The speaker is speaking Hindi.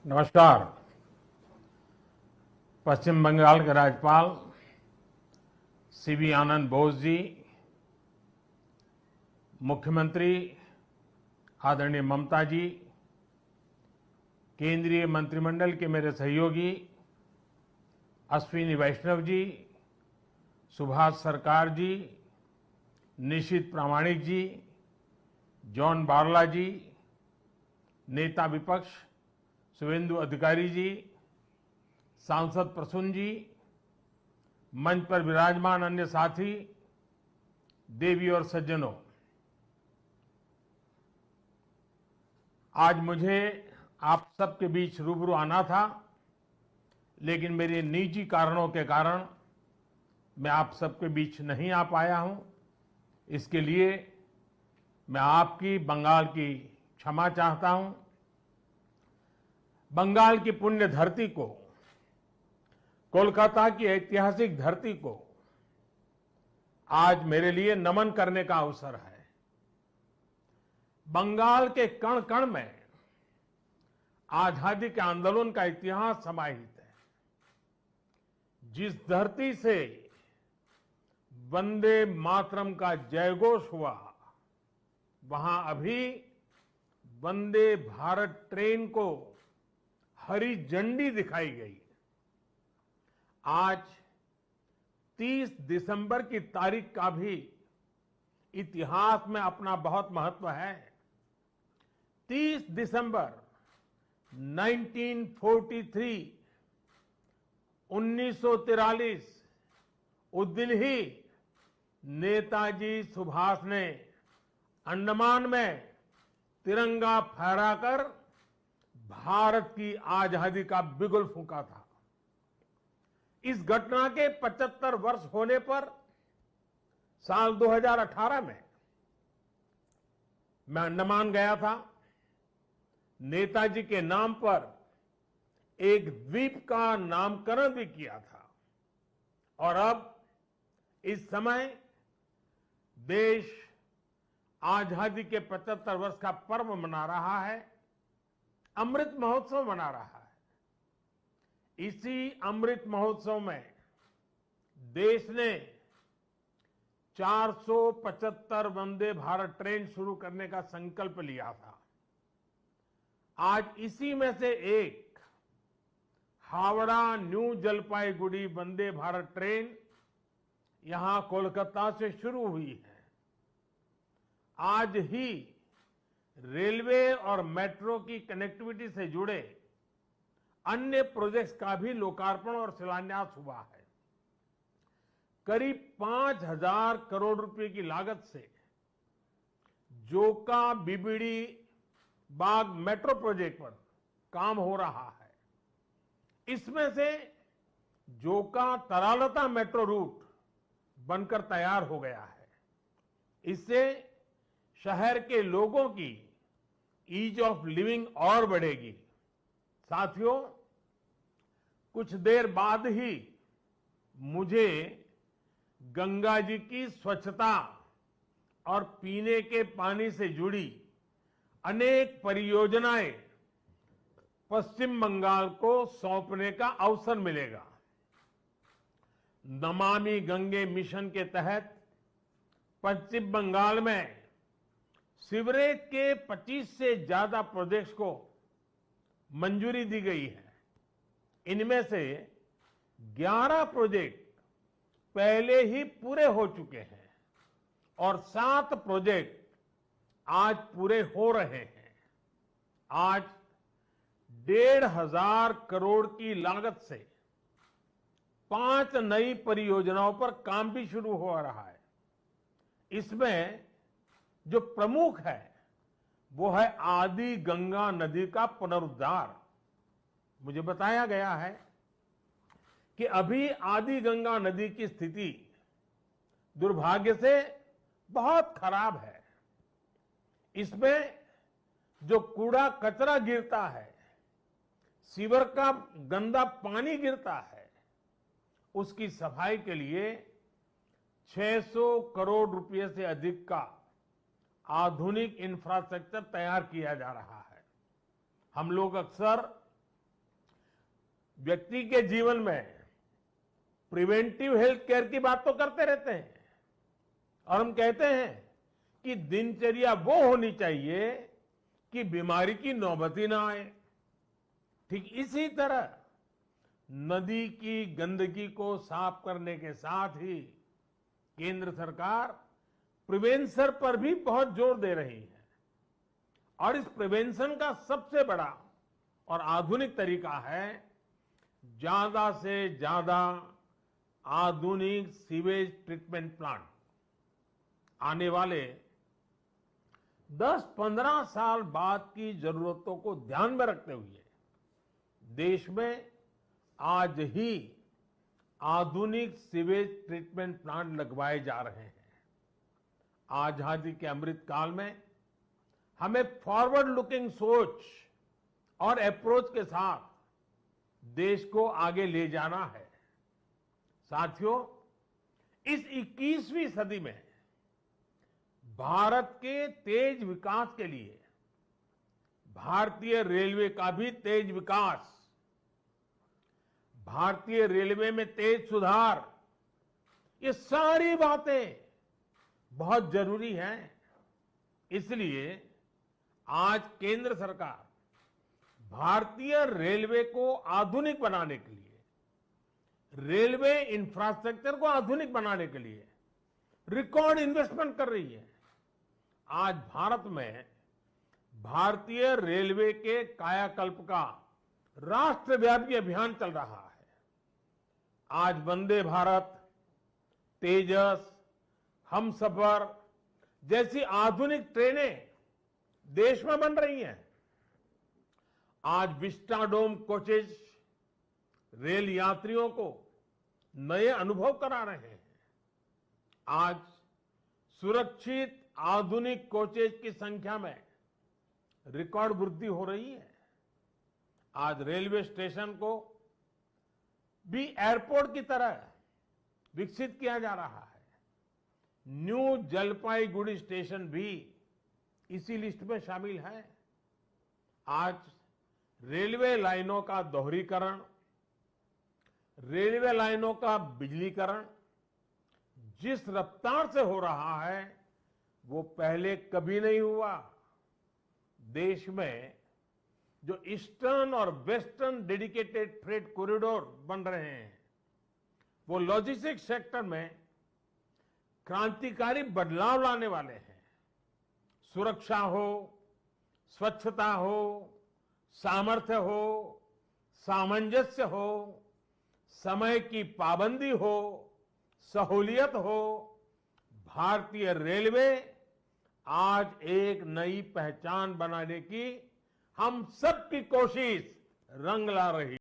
नमस्कार। पश्चिम बंगाल के राज्यपाल सीवी आनंद बोस जी, मुख्यमंत्री आदरणीय ममता जी, केंद्रीय मंत्रिमंडल के मेरे सहयोगी अश्विनी वैष्णव जी, सुभाष सरकार जी, निशित प्रामाणिक जी, जॉन बारला जी, नेता विपक्ष शुभेंदु अधिकारी जी, सांसद प्रसून जी, मंच पर विराजमान अन्य साथी, देवी और सज्जनों, आज मुझे आप सबके बीच रूबरू आना था, लेकिन मेरे निजी कारणों के कारण मैं आप सबके बीच नहीं आ पाया हूं। इसके लिए मैं आपकी, बंगाल की क्षमा चाहता हूं। बंगाल की पुण्य धरती को, कोलकाता की ऐतिहासिक धरती को आज मेरे लिए नमन करने का अवसर है। बंगाल के कण कण में आजादी के आंदोलन का इतिहास समाहित है। जिस धरती से वंदे मातरम का जयघोष हुआ, वहां अभी वंदे भारत ट्रेन को हरी झंडी दिखाई गई। आज 30 दिसंबर की तारीख का भी इतिहास में अपना बहुत महत्व है। 30 दिसंबर 1943 1943 उस दिन ही नेताजी सुभाष ने अंडमान में तिरंगा फहराकर भारत की आजादी का बिगुल फूंका था। इस घटना के 75 वर्ष होने पर साल 2018 में मैं अंडमान गया था। नेताजी के नाम पर एक द्वीप का नामकरण भी किया था। और अब इस समय देश आजादी के 75 वर्ष का पर्व मना रहा है, अमृत महोत्सव मना रहा है। इसी अमृत महोत्सव में देश ने 475 वंदे भारत ट्रेन शुरू करने का संकल्प लिया था। आज इसी में से एक हावड़ा न्यू जलपाईगुड़ी वंदे भारत ट्रेन यहां कोलकाता से शुरू हुई है। आज ही रेलवे और मेट्रो की कनेक्टिविटी से जुड़े अन्य प्रोजेक्ट्स का भी लोकार्पण और शिलान्यास हुआ है। करीब 5,000 करोड़ रुपए की लागत से जोका बीबीडी बाग मेट्रो प्रोजेक्ट पर काम हो रहा है। इसमें से जोका तरालता मेट्रो रूट बनकर तैयार हो गया है। इससे शहर के लोगों की ईज ऑफ लिविंग और बढ़ेगी। साथियों, कुछ देर बाद ही मुझे गंगा जी की स्वच्छता और पीने के पानी से जुड़ी अनेक परियोजनाएं पश्चिम बंगाल को सौंपने का अवसर मिलेगा। नमामि गंगे मिशन के तहत पश्चिम बंगाल में सीवरेज के 25 से ज्यादा प्रोजेक्ट्स को मंजूरी दी गई है। इनमें से 11 प्रोजेक्ट पहले ही पूरे हो चुके हैं और 7 प्रोजेक्ट आज पूरे हो रहे हैं। आज 1,500 करोड़ की लागत से 5 नई परियोजनाओं पर काम भी शुरू हो रहा है। इसमें जो प्रमुख है वो है आदि गंगा नदी का पुनरुद्धार। मुझे बताया गया है कि अभी आदि गंगा नदी की स्थिति दुर्भाग्य से बहुत खराब है। इसमें जो कूड़ा कचरा गिरता है, सीवर का गंदा पानी गिरता है, उसकी सफाई के लिए 600 करोड़ रुपए से अधिक का आधुनिक इंफ्रास्ट्रक्चर तैयार किया जा रहा है। हम लोग अक्सर व्यक्ति के जीवन में प्रिवेंटिव हेल्थ केयर की बात तो करते रहते हैं और हम कहते हैं कि दिनचर्या वो होनी चाहिए कि बीमारी की नौबत ही ना आए। ठीक इसी तरह नदी की गंदगी को साफ करने के साथ ही केंद्र सरकार प्रिवेंशन पर भी बहुत जोर दे रही है और इस प्रिवेंशन का सबसे बड़ा और आधुनिक तरीका है ज्यादा से ज्यादा आधुनिक सीवेज ट्रीटमेंट प्लांट। आने वाले 10-15 साल बाद की जरूरतों को ध्यान में रखते हुए देश में आज ही आधुनिक सीवेज ट्रीटमेंट प्लांट लगवाए जा रहे हैं। आजादी के अमृत काल में हमें फॉरवर्ड लुकिंग सोच और अप्रोच के साथ देश को आगे ले जाना है। साथियों, इस 21वीं सदी में भारत के तेज विकास के लिए भारतीय रेलवे का भी तेज विकास, भारतीय रेलवे में तेज सुधार, ये सारी बातें बहुत जरूरी हैं। इसलिए आज केंद्र सरकार भारतीय रेलवे को आधुनिक बनाने के लिए, रेलवे इंफ्रास्ट्रक्चर को आधुनिक बनाने के लिए रिकॉर्ड इन्वेस्टमेंट कर रही है। आज भारत में भारतीय रेलवे के कायाकल्प का राष्ट्रव्यापी अभियान चल रहा है। आज वंदे भारत, तेजस, हमसफर जैसी आधुनिक ट्रेनें देश में बन रही हैं। आज विस्टाडोम कोचेज रेल यात्रियों को नए अनुभव करा रहे हैं। आज सुरक्षित आधुनिक कोचेज की संख्या में रिकॉर्ड वृद्धि हो रही है। आज रेलवे स्टेशन को भी एयरपोर्ट की तरह विकसित किया जा रहा है। न्यू जलपाईगुड़ी स्टेशन भी इसी लिस्ट में शामिल है। आज रेलवे लाइनों का दोहरीकरण, रेलवे लाइनों का बिजलीकरण जिस रफ्तार से हो रहा है वो पहले कभी नहीं हुआ। देश में जो ईस्टर्न और वेस्टर्न डेडिकेटेड फ्रेट कॉरिडोर बन रहे हैं वो लॉजिस्टिक्स सेक्टर में क्रांतिकारी बदलाव लाने वाले हैं। सुरक्षा हो, स्वच्छता हो, सामर्थ्य हो, सामंजस्य हो, समय की पाबंदी हो, सहूलियत हो, भारतीय रेलवे आज एक नई पहचान बनाने की हम सबकी कोशिश रंग ला रही है।